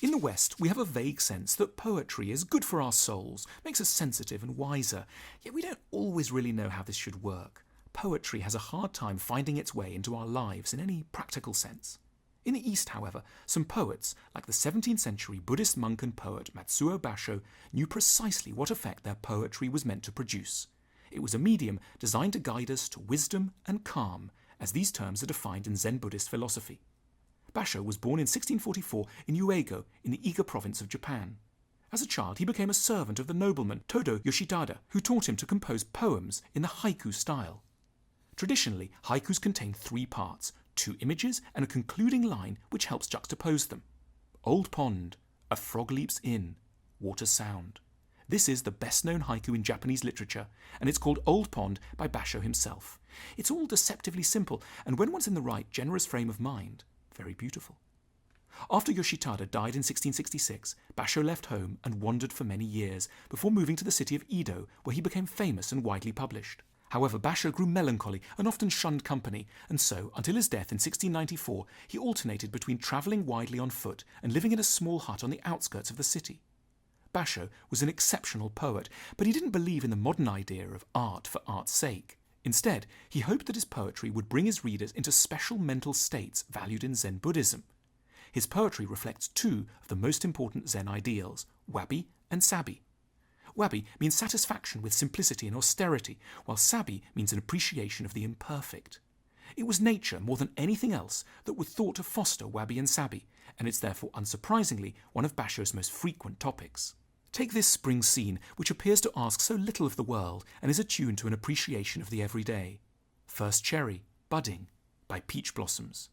In the West, we have a vague sense that poetry is good for our souls, makes us sensitive and wiser, yet we don't always really know how this should work. Poetry has a hard time finding its way into our lives in any practical sense. In the East, however, some poets, like the 17th century Buddhist monk and poet Matsuo Basho, knew precisely what effect their poetry was meant to produce. It was a medium designed to guide us to wisdom and calm, as these terms are defined in Zen Buddhist philosophy. Basho was born in 1644 in Uego, in the Iga province of Japan. As a child, he became a servant of the nobleman Todo Yoshitada, who taught him to compose poems in the haiku style. Traditionally, haikus contain 3 parts, 2 images and a concluding line which helps juxtapose them. Old pond, a frog leaps in, water sound. This is the best-known haiku in Japanese literature, and it's called Old Pond by Basho himself. It's all deceptively simple, and when one's in the right, generous frame of mind, very beautiful. After Yoshitada died in 1666, Basho left home and wandered for many years, before moving to the city of Edo, where he became famous and widely published. However, Basho grew melancholy and often shunned company, and so, until his death in 1694, he alternated between travelling widely on foot and living in a small hut on the outskirts of the city. Basho was an exceptional poet, but he didn't believe in the modern idea of art for art's sake. Instead, he hoped that his poetry would bring his readers into special mental states valued in Zen Buddhism. His poetry reflects 2 of the most important Zen ideals, wabi and sabi. Wabi means satisfaction with simplicity and austerity, while sabi means an appreciation of the imperfect. It was nature, more than anything else, that was thought to foster wabi and sabi, and it's therefore unsurprisingly one of Basho's most frequent topics. Take this spring scene, which appears to ask so little of the world and is attuned to an appreciation of the everyday. First cherry, budding, by peach blossoms.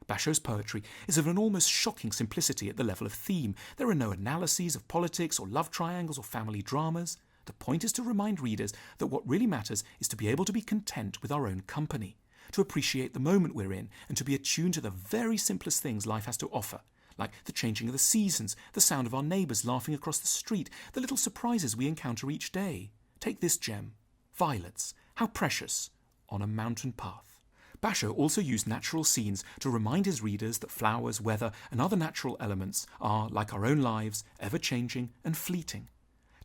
Basho's poetry is of an almost shocking simplicity at the level of theme. There are no analyses of politics or love triangles or family dramas. The point is to remind readers that what really matters is to be able to be content with our own company, to appreciate the moment we're in, and to be attuned to the very simplest things life has to offer, like the changing of the seasons, the sound of our neighbours laughing across the street, the little surprises we encounter each day. Take this gem, violets, how precious, on a mountain path. Basho also used natural scenes to remind his readers that flowers, weather, and other natural elements are, like our own lives, ever-changing and fleeting.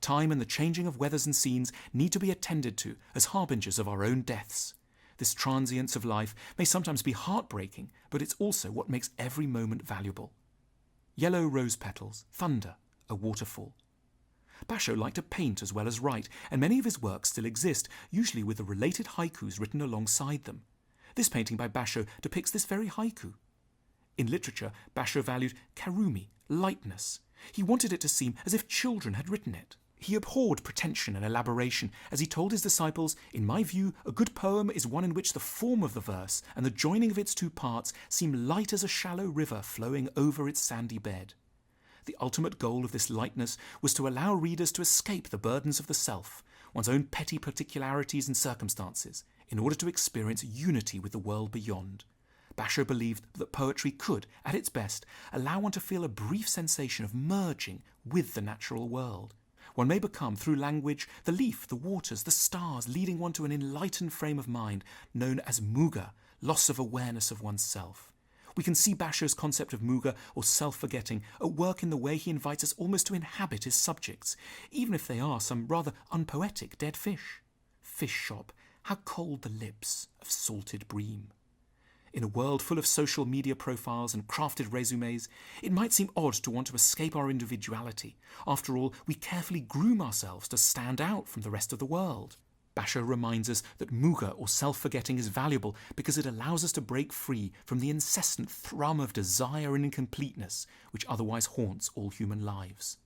Time and the changing of weathers and scenes need to be attended to as harbingers of our own deaths. This transience of life may sometimes be heartbreaking, but it's also what makes every moment valuable. Yellow rose petals, thunder, a waterfall. Basho liked to paint as well as write, and many of his works still exist, usually with the related haikus written alongside them. This painting by Basho depicts this very haiku. In literature, Basho valued Karumi, lightness. He wanted it to seem as if children had written it. He abhorred pretension and elaboration, as he told his disciples, "In my view, a good poem is one in which the form of the verse and the joining of its 2 parts seem light as a shallow river flowing over its sandy bed." The ultimate goal of this lightness was to allow readers to escape the burdens of the self, one's own petty particularities and circumstances, in order to experience unity with the world beyond. Basho believed that poetry could, at its best, allow one to feel a brief sensation of merging with the natural world. One may become, through language, the leaf, the waters, the stars, leading one to an enlightened frame of mind known as muga, loss of awareness of oneself. We can see Basho's concept of muga, or self-forgetting, at work in the way he invites us almost to inhabit his subjects, even if they are some rather unpoetic dead fish. Fish shop, how cold the lips of salted bream. In a world full of social media profiles and crafted resumes, it might seem odd to want to escape our individuality. After all, we carefully groom ourselves to stand out from the rest of the world. Basho reminds us that muga, or self-forgetting, is valuable because it allows us to break free from the incessant thrum of desire and incompleteness which otherwise haunts all human lives.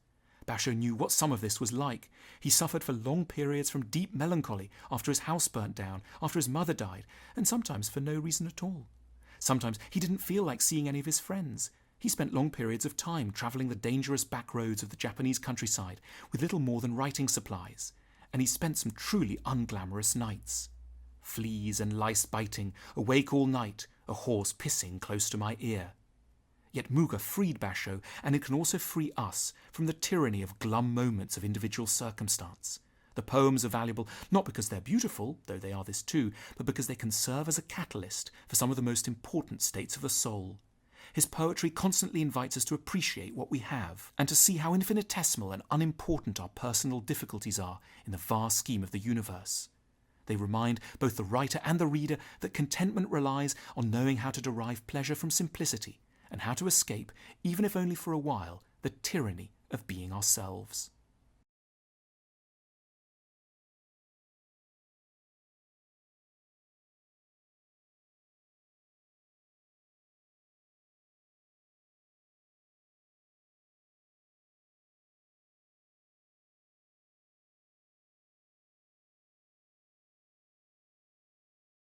Basho knew what some of this was like. He suffered for long periods from deep melancholy after his house burnt down, after his mother died, and sometimes for no reason at all. Sometimes he didn't feel like seeing any of his friends. He spent long periods of time travelling the dangerous back roads of the Japanese countryside with little more than writing supplies, and he spent some truly unglamorous nights. Fleas and lice biting, awake all night, a horse pissing close to my ear. Yet muga freed Basho, and it can also free us from the tyranny of glum moments of individual circumstance. The poems are valuable not because they're beautiful, though they are this too, but because they can serve as a catalyst for some of the most important states of the soul. His poetry constantly invites us to appreciate what we have and to see how infinitesimal and unimportant our personal difficulties are in the vast scheme of the universe. They remind both the writer and the reader that contentment relies on knowing how to derive pleasure from simplicity and how to escape, even if only for a while, the tyranny of being ourselves.